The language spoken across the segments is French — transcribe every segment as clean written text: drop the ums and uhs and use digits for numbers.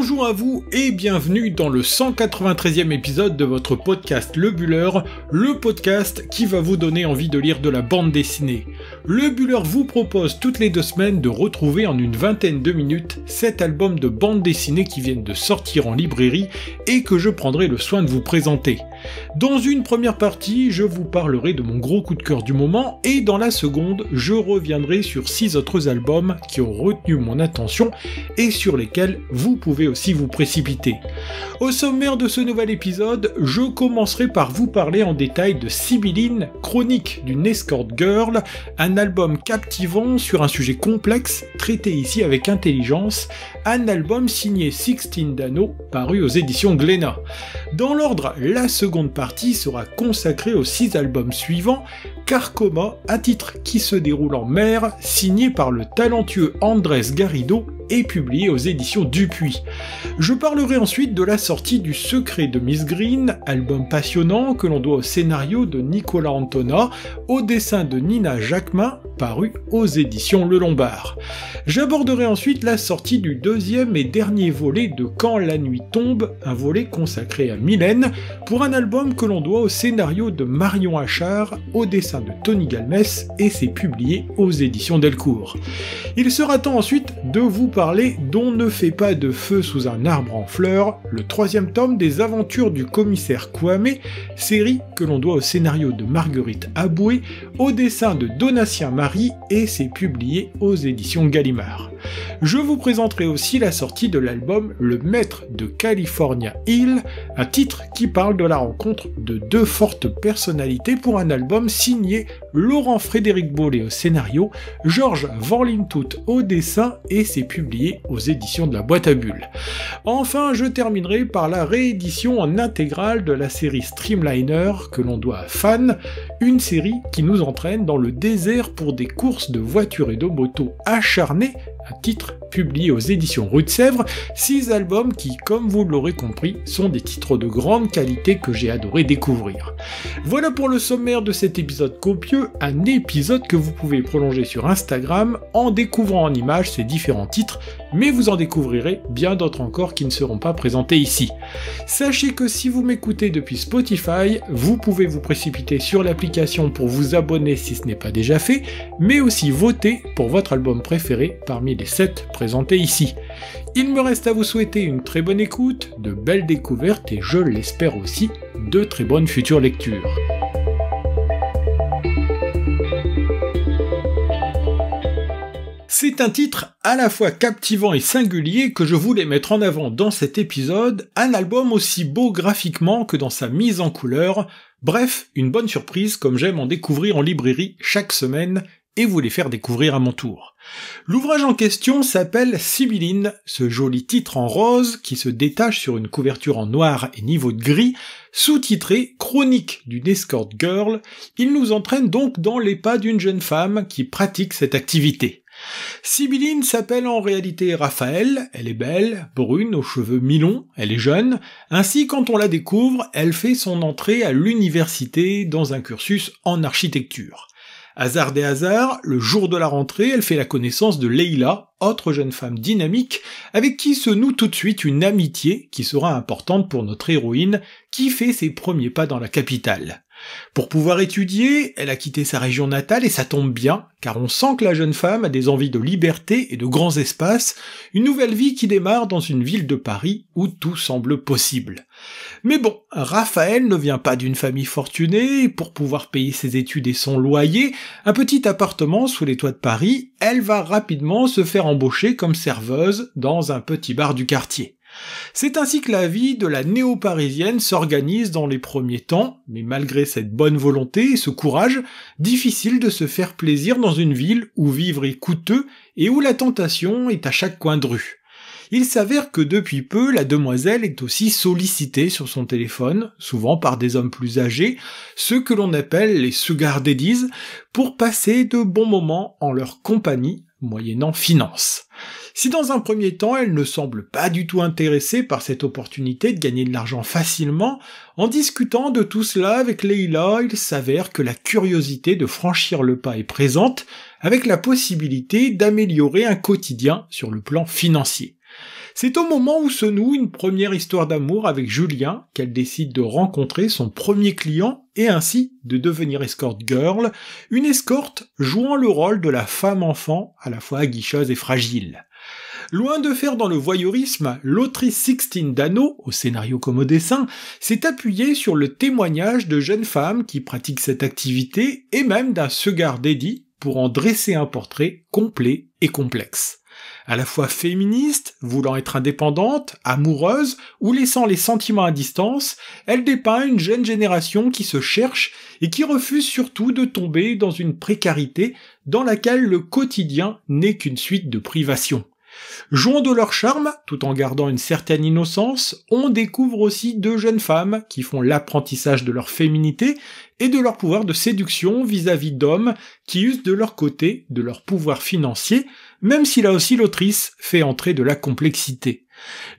Bonjour à vous et bienvenue dans le 193e épisode de votre podcast Le Buller, le podcast qui va vous donner envie de lire de la bande dessinée. Le Buller vous propose toutes les 2 semaines de retrouver en une vingtaine de minutes 7 albums de bande dessinée qui viennent de sortir en librairie et que je prendrai le soin de vous présenter. Dans une première partie, je vous parlerai de mon gros coup de cœur du moment et dans la seconde, je reviendrai sur 6 autres albums qui ont retenu mon attention et sur lesquels vous pouvez aussi vous précipiter. Au sommaire de ce nouvel épisode, je commencerai par vous parler en détail de Sibylline, chronique d'une escort girl, un album captivant sur un sujet complexe, traité ici avec intelligence, un album signé Sixtine Dano, paru aux éditions Glénat. Dans l'ordre, la seconde partie sera consacrée aux 6 albums suivants, Carcoma, un titre qui se déroule en mer, signé par le talentueux Andrés Garrido et publié aux éditions Dupuis. Je parlerai ensuite de la sortie du Secret de Miss Green, album passionnant que l'on doit au scénario de Nicolas Antona, au dessin de Nina Jacquemin, paru aux éditions Le Lombard. J'aborderai ensuite la sortie du 2e et dernier volet de Quand la nuit tombe, un volet consacré à Mylène, pour un album que l'on doit au scénario de Marion Achard, au dessin de Tony Galmès, et c'est publié aux éditions Delcourt. Il sera temps ensuite de vous parler d'On ne fait pas de feu sous un arbre en fleurs, le 3e tome des aventures du commissaire Kwame, série que l'on doit au scénario de Marguerite Aboué, au dessin de Donatien Marie, et c'est publié aux éditions Gallimard. Je vous présenterai aussi la sortie de l'album Le Maître de California Hill, un titre qui parle de la rencontre de 2 fortes personnalités pour un album signé Laurent-Frédéric Bollet au scénario, Georges Van Lintout au dessin, et c'est publié aux éditions de la Boîte à Bulles. Enfin, je terminerai par la réédition en intégrale de la série Streamliner que l'on doit à Fan, une série qui nous entraîne dans le désert pour des courses de voitures et de motos acharnées, un titre publié aux éditions Rue de Sèvres, 6 albums qui, comme vous l'aurez compris, sont des titres de grande qualité que j'ai adoré découvrir. Voilà pour le sommaire de cet épisode copieux, un épisode que vous pouvez prolonger sur Instagram en découvrant en images ces différents titres, mais vous en découvrirez bien d'autres encore qui ne seront pas présentés ici. Sachez que si vous m'écoutez depuis Spotify, vous pouvez vous précipiter sur l'application pour vous abonner si ce n'est pas déjà fait, mais aussi voter pour votre album préféré parmi les 7 présentés ici. Il me reste à vous souhaiter une très bonne écoute, de belles découvertes et je l'espère aussi, de très bonnes futures lectures. C'est un titre à la fois captivant et singulier que je voulais mettre en avant dans cet épisode, un album aussi beau graphiquement que dans sa mise en couleur, bref, une bonne surprise comme j'aime en découvrir en librairie chaque semaine, et vous les faire découvrir à mon tour. L'ouvrage en question s'appelle Sibylline, ce joli titre en rose qui se détache sur une couverture en noir et niveau de gris, sous-titré Chronique d'une escort girl. Il nous entraîne donc dans les pas d'une jeune femme qui pratique cette activité. Sibylline s'appelle en réalité Raphaël, elle est belle, brune, aux cheveux mi-longs, elle est jeune, ainsi quand on la découvre, elle fait son entrée à l'université dans un cursus en architecture. Hasard des hasards, le jour de la rentrée, elle fait la connaissance de Leila, autre jeune femme dynamique, avec qui se noue tout de suite une amitié qui sera importante pour notre héroïne, qui fait ses premiers pas dans la capitale. Pour pouvoir étudier, elle a quitté sa région natale et ça tombe bien, car on sent que la jeune femme a des envies de liberté et de grands espaces, une nouvelle vie qui démarre dans une ville de Paris où tout semble possible. Mais bon, Raphaël ne vient pas d'une famille fortunée, et pour pouvoir payer ses études et son loyer, un petit appartement sous les toits de Paris, elle va rapidement se faire embaucher comme serveuse dans un petit bar du quartier. C'est ainsi que la vie de la néo-parisienne s'organise dans les premiers temps, mais malgré cette bonne volonté et ce courage, difficile de se faire plaisir dans une ville où vivre est coûteux et où la tentation est à chaque coin de rue. Il s'avère que depuis peu, la demoiselle est aussi sollicitée sur son téléphone, souvent par des hommes plus âgés, ceux que l'on appelle les sugar daddies, pour passer de bons moments en leur compagnie, moyennant finance. Si dans un premier temps, elle ne semble pas du tout intéressée par cette opportunité de gagner de l'argent facilement, en discutant de tout cela avec Leila, il s'avère que la curiosité de franchir le pas est présente, avec la possibilité d'améliorer un quotidien sur le plan financier. C'est au moment où se noue une première histoire d'amour avec Julien qu'elle décide de rencontrer son premier client et ainsi de devenir escort girl, une escorte jouant le rôle de la femme enfant à la fois aguicheuse et fragile. Loin de faire dans le voyeurisme, l'autrice Sixtine Dano, au scénario comme au dessin, s'est appuyée sur le témoignage de jeunes femmes qui pratiquent cette activité et même d'un sugar daddy pour en dresser un portrait complet et complexe. À la fois féministe, voulant être indépendante, amoureuse ou laissant les sentiments à distance, elle dépeint une jeune génération qui se cherche et qui refuse surtout de tomber dans une précarité dans laquelle le quotidien n'est qu'une suite de privations. Jouant de leur charme, tout en gardant une certaine innocence, on découvre aussi deux jeunes femmes qui font l'apprentissage de leur féminité et de leur pouvoir de séduction vis-à-vis d'hommes qui usent de leur côté de leur pouvoir financier, même si là aussi l'autrice fait entrer de la complexité.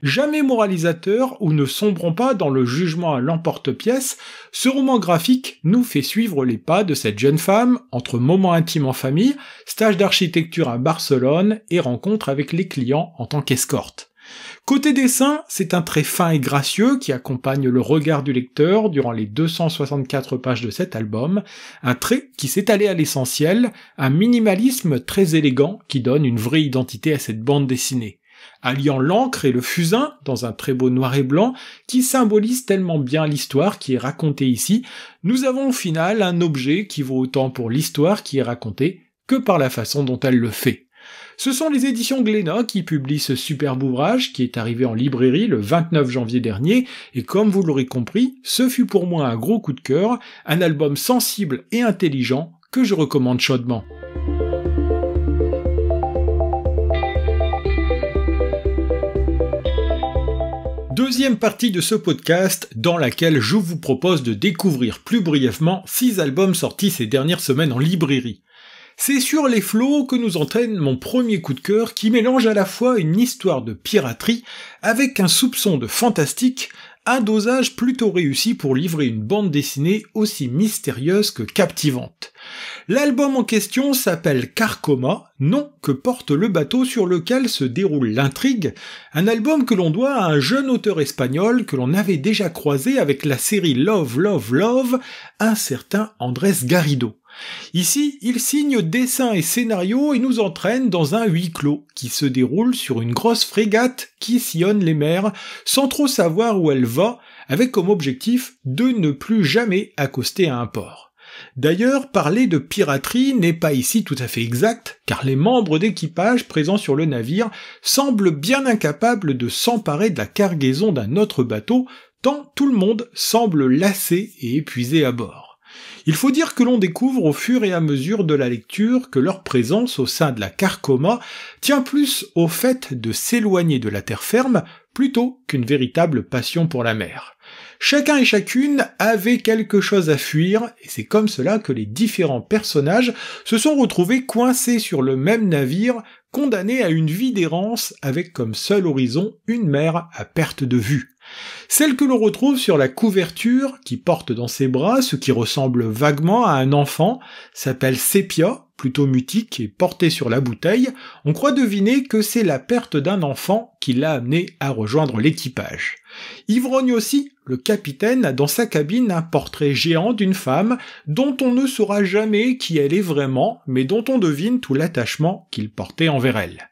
Jamais moralisateur ou ne sombrant pas dans le jugement à l'emporte-pièce, ce roman graphique nous fait suivre les pas de cette jeune femme entre moments intimes en famille, stage d'architecture à Barcelone et rencontre avec les clients en tant qu'escorte. Côté dessin, c'est un trait fin et gracieux qui accompagne le regard du lecteur durant les 264 pages de cet album, un trait qui s'est allé à l'essentiel, un minimalisme très élégant qui donne une vraie identité à cette bande dessinée. Alliant l'encre et le fusain dans un très beau noir et blanc qui symbolise tellement bien l'histoire qui est racontée ici, nous avons au final un objet qui vaut autant pour l'histoire qui est racontée que par la façon dont elle le fait. Ce sont les éditions Glénat qui publient ce superbe ouvrage qui est arrivé en librairie le 29 janvier dernier et comme vous l'aurez compris, ce fut pour moi un gros coup de cœur, un album sensible et intelligent que je recommande chaudement. Deuxième partie de ce podcast dans laquelle je vous propose de découvrir plus brièvement 6 albums sortis ces dernières semaines en librairie. C'est sur les flots que nous entraîne mon premier coup de cœur qui mélange à la fois une histoire de piraterie avec un soupçon de fantastique, un dosage plutôt réussi pour livrer une bande dessinée aussi mystérieuse que captivante. L'album en question s'appelle Carcoma, nom que porte le bateau sur lequel se déroule l'intrigue, un album que l'on doit à un jeune auteur espagnol que l'on avait déjà croisé avec la série Love, Love, Love, un certain Andrés Garrido. Ici, il signe dessin et scénario et nous entraîne dans un huis clos qui se déroule sur une grosse frégate qui sillonne les mers sans trop savoir où elle va, avec comme objectif de ne plus jamais accoster à un port. D'ailleurs, parler de piraterie n'est pas ici tout à fait exact, car les membres d'équipage présents sur le navire semblent bien incapables de s'emparer de la cargaison d'un autre bateau, tant tout le monde semble lassé et épuisé à bord. Il faut dire que l'on découvre au fur et à mesure de la lecture que leur présence au sein de la Carcoma tient plus au fait de s'éloigner de la terre ferme plutôt qu'une véritable passion pour la mer. Chacun et chacune avait quelque chose à fuir, et c'est comme cela que les différents personnages se sont retrouvés coincés sur le même navire, condamnés à une vie d'errance avec comme seul horizon une mer à perte de vue. Celle que l'on retrouve sur la couverture, qui porte dans ses bras ce qui ressemble vaguement à un enfant, s'appelle Sépia, plutôt mutique et portée sur la bouteille, on croit deviner que c'est la perte d'un enfant qui l'a amené à rejoindre l'équipage. Ivrogne aussi, le capitaine a dans sa cabine un portrait géant d'une femme dont on ne saura jamais qui elle est vraiment, mais dont on devine tout l'attachement qu'il portait envers elle.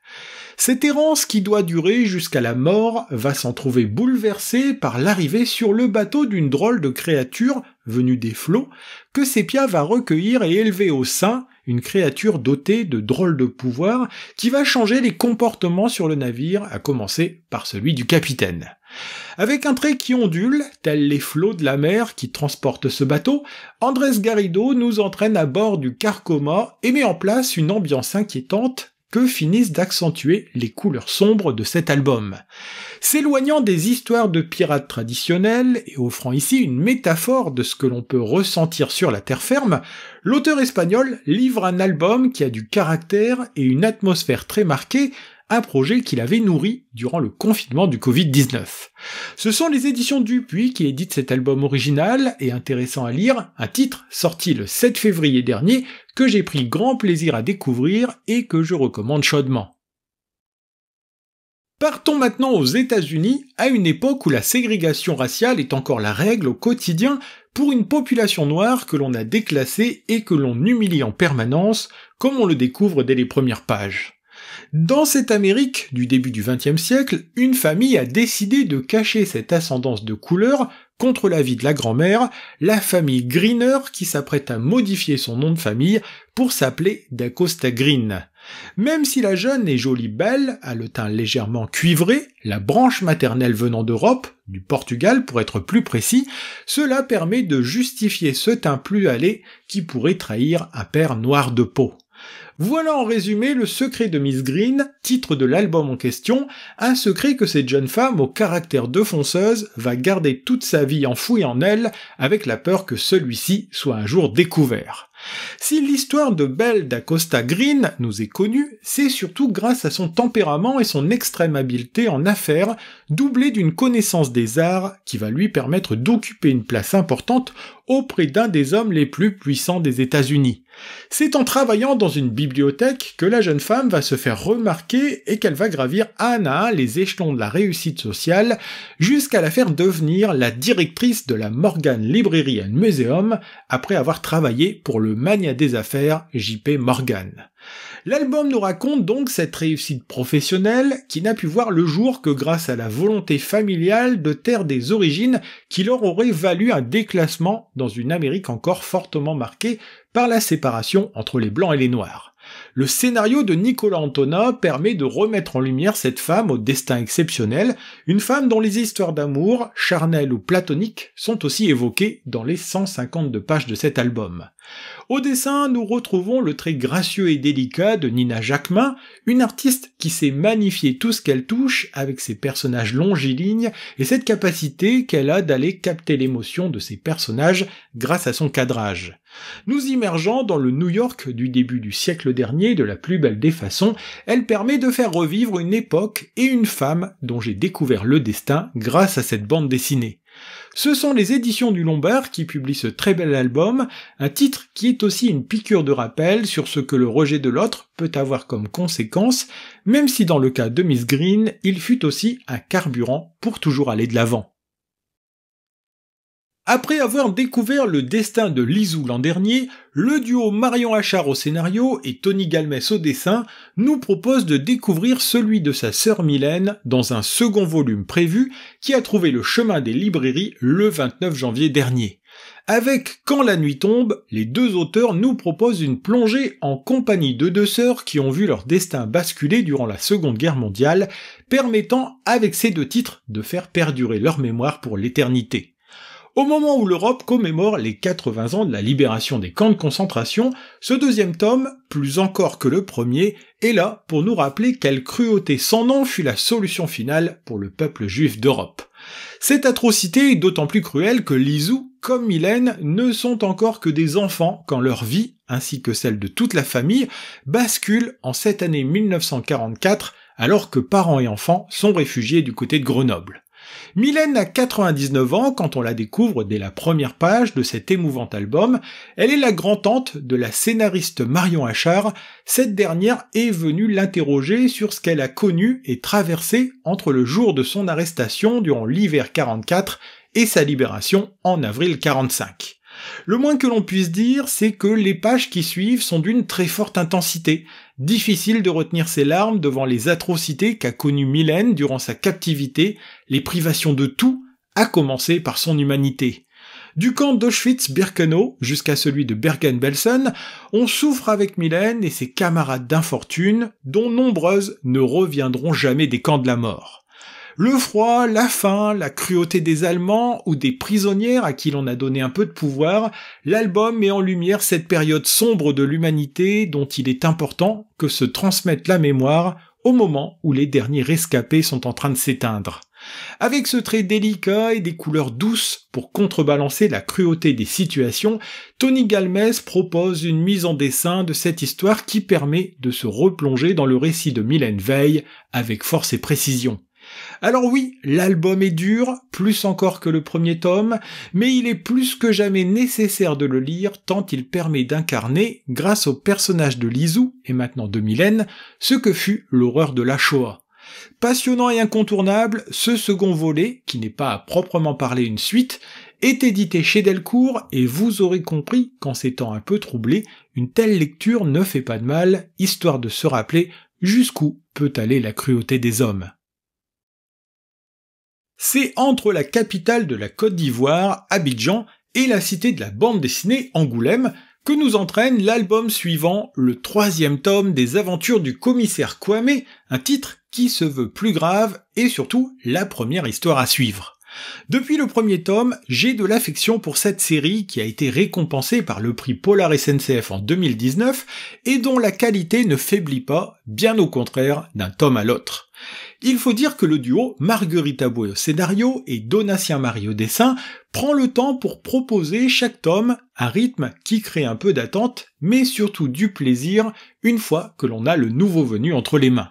Cette errance qui doit durer jusqu'à la mort va s'en trouver bouleversée par l'arrivée sur le bateau d'une drôle de créature venue des flots que Sépia va recueillir et élever au sein, une créature dotée de drôles de pouvoirs qui va changer les comportements sur le navire, à commencer par celui du capitaine. Avec un trait qui ondule, tels les flots de la mer qui transportent ce bateau, Andrés Garrido nous entraîne à bord du Carcoma et met en place une ambiance inquiétante que finissent d'accentuer les couleurs sombres de cet album. S'éloignant des histoires de pirates traditionnelles et offrant ici une métaphore de ce que l'on peut ressentir sur la terre ferme, l'auteur espagnol livre un album qui a du caractère et une atmosphère très marquée, un projet qu'il avait nourri durant le confinement du Covid-19. Ce sont les éditions Dupuis qui éditent cet album original et intéressant à lire, un titre sorti le 7 février dernier que j'ai pris grand plaisir à découvrir et que je recommande chaudement. Partons maintenant aux États-Unis, à une époque où la ségrégation raciale est encore la règle au quotidien pour une population noire que l'on a déclassée et que l'on humilie en permanence, comme on le découvre dès les premières pages. Dans cette Amérique du début du XXe siècle, une famille a décidé de cacher cette ascendance de couleur contre l'avis de la grand-mère, la famille Greener qui s'apprête à modifier son nom de famille pour s'appeler d'Acosta Green. Même si la jeune et jolie Belle a le teint légèrement cuivré, la branche maternelle venant d'Europe, du Portugal pour être plus précis, cela permet de justifier ce teint plus hâlé qui pourrait trahir un père noir de peau. Voilà en résumé le secret de Miss Green, titre de l'album en question, un secret que cette jeune femme au caractère de fonceuse va garder toute sa vie enfoui en elle, avec la peur que celui-ci soit un jour découvert. Si l'histoire de Belle d'Acosta Green nous est connue, c'est surtout grâce à son tempérament et son extrême habileté en affaires, doublée d'une connaissance des arts qui va lui permettre d'occuper une place importante auprès d'un des hommes les plus puissants des États-Unis. C'est en travaillant dans une bibliothèque que la jeune femme va se faire remarquer et qu'elle va gravir un à un les échelons de la réussite sociale jusqu'à la faire devenir la directrice de la Morgan Library and Museum après avoir travaillé pour le magnat des affaires J.P. Morgan. L'album nous raconte donc cette réussite professionnelle qui n'a pu voir le jour que grâce à la volonté familiale de taire des origines qui leur aurait valu un déclassement dans une Amérique encore fortement marquée par la séparation entre les blancs et les noirs. Le scénario de Nicolas Antona permet de remettre en lumière cette femme au destin exceptionnel, une femme dont les histoires d'amour, charnelles ou platoniques, sont aussi évoquées dans les 152 pages de cet album. Au dessin, nous retrouvons le trait gracieux et délicat de Nina Jacquemin, une artiste qui sait magnifier tout ce qu'elle touche avec ses personnages longilignes et cette capacité qu'elle a d'aller capter l'émotion de ses personnages grâce à son cadrage. Nous immergeant dans le New York du début du siècle dernier de la plus belle des façons, elle permet de faire revivre une époque et une femme dont j'ai découvert le destin grâce à cette bande dessinée. Ce sont les éditions du Lombard qui publient ce très bel album, un titre qui est aussi une piqûre de rappel sur ce que le rejet de l'autre peut avoir comme conséquence, même si dans le cas de Miss Green, il fut aussi un carburant pour toujours aller de l'avant. Après avoir découvert le destin de Lizou l'an dernier, le duo Marion Achard au scénario et Tony Galmès au dessin nous propose de découvrir celui de sa sœur Mylène dans un second volume prévu qui a trouvé le chemin des librairies le 29 janvier dernier. Avec Quand la nuit tombe, les deux auteurs nous proposent une plongée en compagnie de deux sœurs qui ont vu leur destin basculer durant la Seconde Guerre mondiale, permettant avec ces deux titres de faire perdurer leur mémoire pour l'éternité. Au moment où l'Europe commémore les 80 ans de la libération des camps de concentration, ce deuxième tome, plus encore que le premier, est là pour nous rappeler quelle cruauté sans nom fut la solution finale pour le peuple juif d'Europe. Cette atrocité est d'autant plus cruelle que Lizou, comme Mylène, ne sont encore que des enfants quand leur vie, ainsi que celle de toute la famille, bascule en cette année 1944 alors que parents et enfants sont réfugiés du côté de Grenoble. Mylène a 99 ans quand on la découvre dès la première page de cet émouvant album. Elle est la grand-tante de la scénariste Marion Achard. Cette dernière est venue l'interroger sur ce qu'elle a connu et traversé entre le jour de son arrestation durant l'hiver 44 et sa libération en avril 45. Le moins que l'on puisse dire, c'est que les pages qui suivent sont d'une très forte intensité. Difficile de retenir ses larmes devant les atrocités qu'a connues Mylène durant sa captivité, les privations de tout, à commencer par son humanité. Du camp d'Auschwitz-Birkenau jusqu'à celui de Bergen-Belsen, on souffre avec Mylène et ses camarades d'infortune, dont nombreuses ne reviendront jamais des camps de la mort. Le froid, la faim, la cruauté des Allemands ou des prisonnières à qui l'on a donné un peu de pouvoir, l'album met en lumière cette période sombre de l'humanité dont il est important que se transmette la mémoire au moment où les derniers rescapés sont en train de s'éteindre. Avec ce trait délicat et des couleurs douces pour contrebalancer la cruauté des situations, Tony Galmès propose une mise en dessin de cette histoire qui permet de se replonger dans le récit de Mylène Veil avec force et précision. Alors oui, l'album est dur, plus encore que le premier tome, mais il est plus que jamais nécessaire de le lire tant il permet d'incarner, grâce au personnage de Lizou, et maintenant de Mylène, ce que fut l'horreur de la Shoah. Passionnant et incontournable, ce second volet, qui n'est pas à proprement parler une suite, est édité chez Delcourt et vous aurez compris qu'en ces temps un peu troublés, une telle lecture ne fait pas de mal, histoire de se rappeler jusqu'où peut aller la cruauté des hommes. C'est entre la capitale de la Côte d'Ivoire, Abidjan, et la cité de la bande dessinée, Angoulême, que nous entraîne l'album suivant, le 3e tome des aventures du commissaire Kwame, un titre qui se veut plus grave et surtout la première histoire à suivre. Depuis le premier tome, j'ai de l'affection pour cette série qui a été récompensée par le prix Polar SNCF en 2019 et dont la qualité ne faiblit pas, bien au contraire, d'un tome à l'autre. Il faut dire que le duo Marguerite Aboué au scénario et Donatien Marie au dessin prend le temps pour proposer chaque tome un rythme qui crée un peu d'attente, mais surtout du plaisir une fois que l'on a le nouveau venu entre les mains.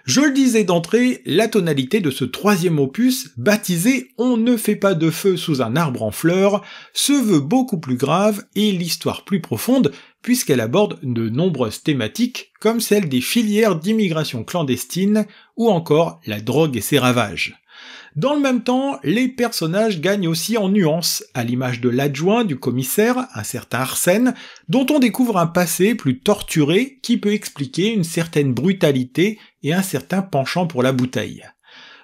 Je le disais d'entrée, la tonalité de ce 3e opus, baptisé « On ne fait pas de feu sous un arbre en fleurs », se veut beaucoup plus grave et l'histoire plus profonde, puisqu'elle aborde de nombreuses thématiques, comme celle des filières d'immigration clandestine, ou encore la drogue et ses ravages. Dans le même temps, les personnages gagnent aussi en nuances, à l'image de l'adjoint du commissaire, un certain Arsène, dont on découvre un passé plus torturé qui peut expliquer une certaine brutalité et un certain penchant pour la bouteille.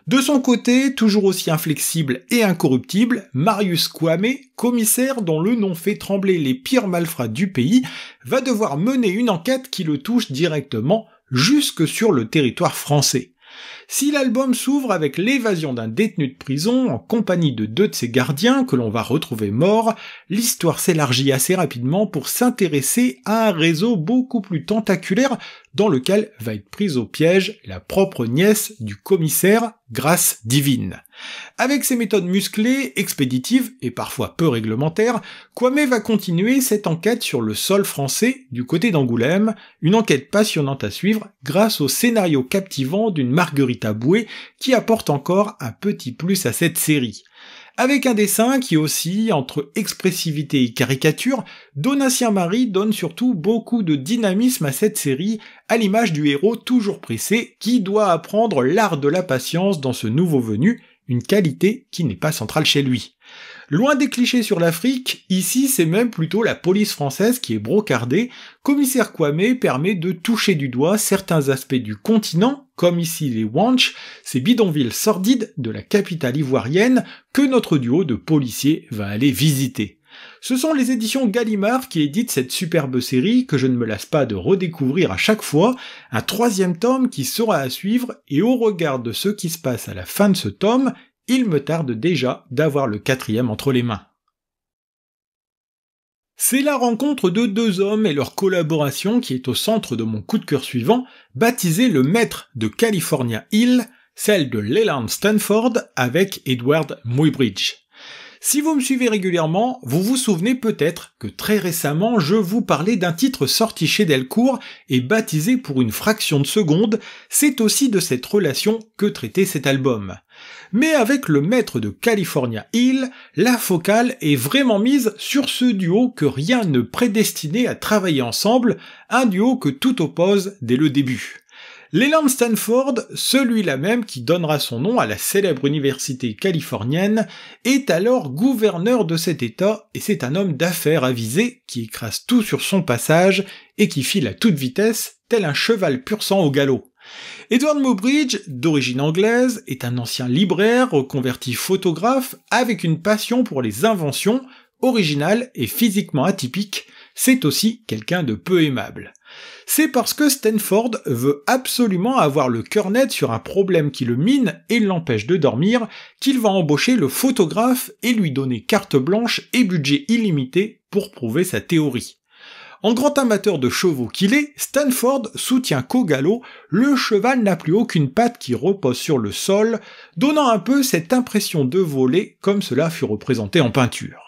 De son côté, toujours aussi inflexible et incorruptible, Marius Kwame, commissaire dont le nom fait trembler les pires malfrats du pays, va devoir mener une enquête qui le touche directement jusque sur le territoire français. Si l'album s'ouvre avec l'évasion d'un détenu de prison en compagnie de 2 de ses gardiens que l'on va retrouver morts, l'histoire s'élargit assez rapidement pour s'intéresser à un réseau beaucoup plus tentaculaire dans lequel va être prise au piège la propre nièce du commissaire, Grâce Divine. Avec ses méthodes musclées, expéditives et parfois peu réglementaires, Kwame va continuer cette enquête sur le sol français du côté d'Angoulême, une enquête passionnante à suivre grâce au scénario captivant d'une Marguerite Aboué qui apporte encore un petit plus à cette série. Avec un dessin qui oscille entre expressivité et caricature, Donatien Marie donne surtout beaucoup de dynamisme à cette série, à l'image du héros toujours pressé qui doit apprendre l'art de la patience dans ce nouveau venu, une qualité qui n'est pas centrale chez lui. Loin des clichés sur l'Afrique, ici c'est même plutôt la police française qui est brocardée. Commissaire Kwame permet de toucher du doigt certains aspects du continent, comme ici les Wanch, ces bidonvilles sordides de la capitale ivoirienne que notre duo de policiers va aller visiter. Ce sont les éditions Gallimard qui éditent cette superbe série que je ne me lasse pas de redécouvrir à chaque fois, un 3e tome qui sera à suivre et au regard de ce qui se passe à la fin de ce tome, il me tarde déjà d'avoir le 4e entre les mains. C'est la rencontre de 2 hommes et leur collaboration qui est au centre de mon coup de cœur suivant, baptisé le maître de California Hill, celle de Leland Stanford avec Edward Muybridge. Si vous me suivez régulièrement, vous vous souvenez peut-être que très récemment je vous parlais d'un titre sorti chez Delcourt et baptisé pour une fraction de seconde, c'est aussi de cette relation que traitait cet album. Mais avec le maître de California Hill, la focale est vraiment mise sur ce duo que rien ne prédestinait à travailler ensemble, un duo que tout oppose dès le début. Leland Stanford, celui-là même qui donnera son nom à la célèbre université californienne, est alors gouverneur de cet état et c'est un homme d'affaires avisé qui écrase tout sur son passage et qui file à toute vitesse, tel un cheval pur sang au galop. Edward Muybridge, d'origine anglaise, est un ancien libraire reconverti photographe avec une passion pour les inventions, originales et physiquement atypiques. C'est aussi quelqu'un de peu aimable. C'est parce que Stanford veut absolument avoir le cœur net sur un problème qui le mine et l'empêche de dormir, qu'il va embaucher le photographe et lui donner carte blanche et budget illimité pour prouver sa théorie. En grand amateur de chevaux qu'il est, Stanford soutient qu'au galop, le cheval n'a plus aucune patte qui repose sur le sol, donnant un peu cette impression de voler comme cela fut représenté en peinture.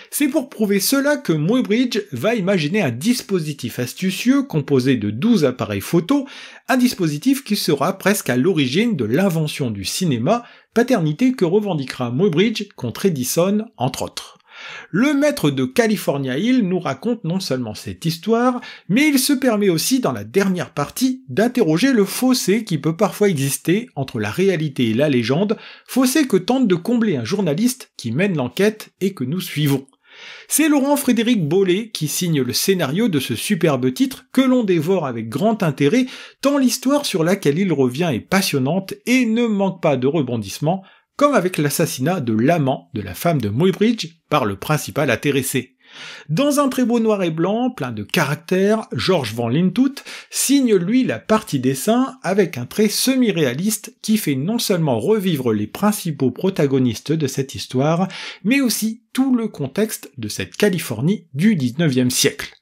C'est pour prouver cela que Muybridge va imaginer un dispositif astucieux composé de 12 appareils photo, un dispositif qui sera presque à l'origine de l'invention du cinéma, paternité que revendiquera Muybridge contre Edison, entre autres. Le maître de California Hill nous raconte non seulement cette histoire, mais il se permet aussi dans la dernière partie d'interroger le fossé qui peut parfois exister entre la réalité et la légende, fossé que tente de combler un journaliste qui mène l'enquête et que nous suivons. C'est Laurent-Frédéric Bollé qui signe le scénario de ce superbe titre que l'on dévore avec grand intérêt, tant l'histoire sur laquelle il revient est passionnante et ne manque pas de rebondissements, comme avec l'assassinat de l'amant de la femme de Muybridge par le principal intéressé. Dans un très beau noir et blanc, plein de caractère, Georges Van Lintout signe lui la partie dessin avec un trait semi-réaliste qui fait non seulement revivre les principaux protagonistes de cette histoire, mais aussi tout le contexte de cette Californie du 19e siècle.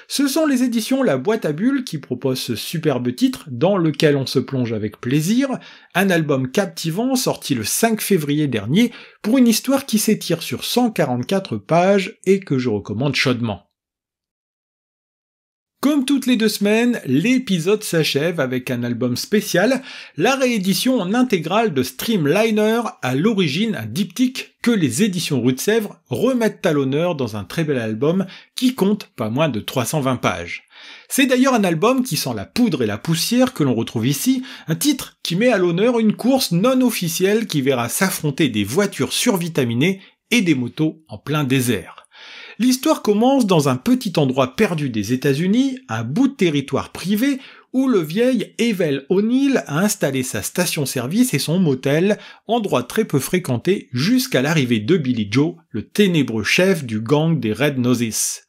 Ce sont les éditions La Boîte à Bulles qui proposent ce superbe titre dans lequel on se plonge avec plaisir, un album captivant sorti le 5 février dernier pour une histoire qui s'étire sur 144 pages et que je recommande chaudement. Comme toutes les 2 semaines, l'épisode s'achève avec un album spécial, la réédition en intégrale de Streamliner, à l'origine un diptyque que les éditions Rue de Sèvres remettent à l'honneur dans un très bel album qui compte pas moins de 320 pages. C'est d'ailleurs un album qui sent la poudre et la poussière que l'on retrouve ici, un titre qui met à l'honneur une course non officielle qui verra s'affronter des voitures survitaminées et des motos en plein désert. L'histoire commence dans un petit endroit perdu des États-Unis, un bout de territoire privé, où le vieil Evel O'Neill a installé sa station-service et son motel, endroit très peu fréquenté jusqu'à l'arrivée de Billy Joe, le ténébreux chef du gang des Red Noses.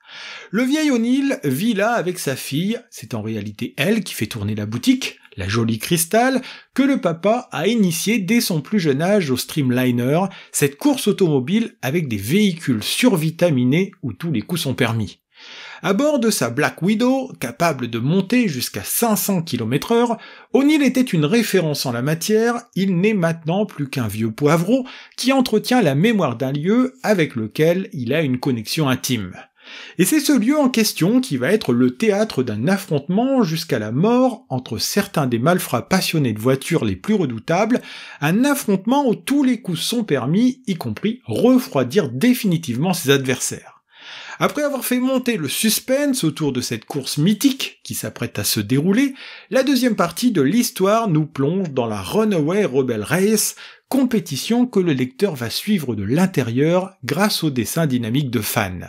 Le vieil O'Neill vit là avec sa fille, c'est en réalité elle qui fait tourner la boutique, la jolie Crystal, que le papa a initiée dès son plus jeune âge au Streamliner, cette course automobile avec des véhicules survitaminés où tous les coups sont permis. À bord de sa Black Widow, capable de monter jusqu'à 500 km/h, O'Neill était une référence en la matière, il n'est maintenant plus qu'un vieux poivreau qui entretient la mémoire d'un lieu avec lequel il a une connexion intime. Et c'est ce lieu en question qui va être le théâtre d'un affrontement jusqu'à la mort entre certains des malfrats passionnés de voitures les plus redoutables, un affrontement où tous les coups sont permis, y compris refroidir définitivement ses adversaires. Après avoir fait monter le suspense autour de cette course mythique qui s'apprête à se dérouler, la deuxième partie de l'histoire nous plonge dans la Runaway Rebel Race, compétition que le lecteur va suivre de l'intérieur grâce au dessin dynamique de fans.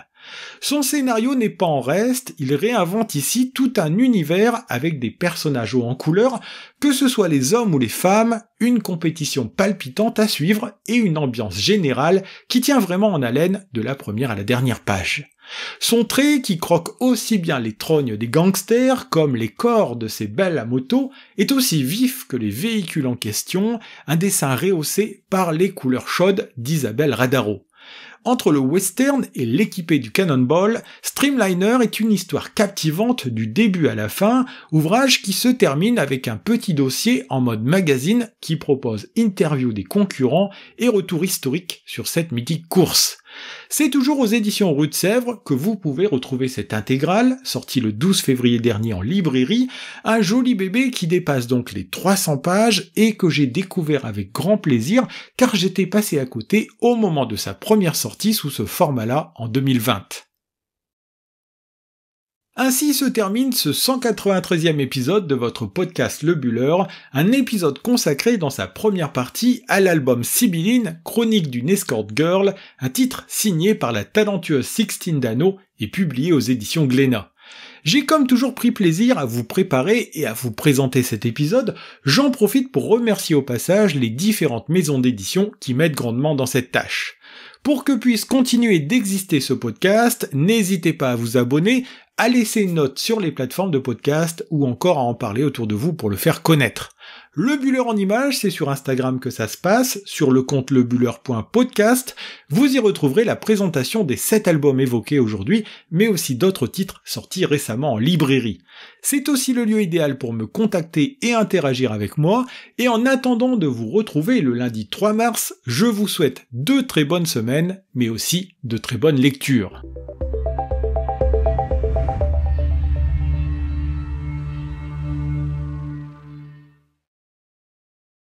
Son scénario n'est pas en reste, il réinvente ici tout un univers avec des personnages hauts en couleur, que ce soit les hommes ou les femmes, une compétition palpitante à suivre et une ambiance générale qui tient vraiment en haleine de la première à la dernière page. Son trait, qui croque aussi bien les trognes des gangsters comme les corps de ces belles à moto, est aussi vif que les véhicules en question, un dessin rehaussé par les couleurs chaudes d'Isabelle Radaro. Entre le western et l'équipé du Cannonball, Streamliner est une histoire captivante du début à la fin, ouvrage qui se termine avec un petit dossier en mode magazine qui propose interview des concurrents et retour historique sur cette mythique course. C'est toujours aux éditions Rue de Sèvres que vous pouvez retrouver cette intégrale, sortie le 12 février dernier en librairie, un joli bébé qui dépasse donc les 300 pages et que j'ai découvert avec grand plaisir car j'étais passé à côté au moment de sa première sortie sous ce format-là en 2020. Ainsi se termine ce 193e épisode de votre podcast Le Buller, un épisode consacré dans sa première partie à l'album Sibylline, chronique d'une escort girl, un titre signé par la talentueuse Sixtine Dano et publié aux éditions Glénat. J'ai comme toujours pris plaisir à vous préparer et à vous présenter cet épisode, j'en profite pour remercier au passage les différentes maisons d'édition qui m'aident grandement dans cette tâche. Pour que puisse continuer d'exister ce podcast, n'hésitez pas à vous abonner, à laisser une note sur les plateformes de podcast ou encore à en parler autour de vous pour le faire connaître. Le Buller en images, c'est sur Instagram que ça se passe, sur le compte lebuller.podcast, vous y retrouverez la présentation des 7 albums évoqués aujourd'hui, mais aussi d'autres titres sortis récemment en librairie. C'est aussi le lieu idéal pour me contacter et interagir avec moi, et en attendant de vous retrouver le lundi 3 mars, je vous souhaite de très bonnes semaines, mais aussi de très bonnes lectures.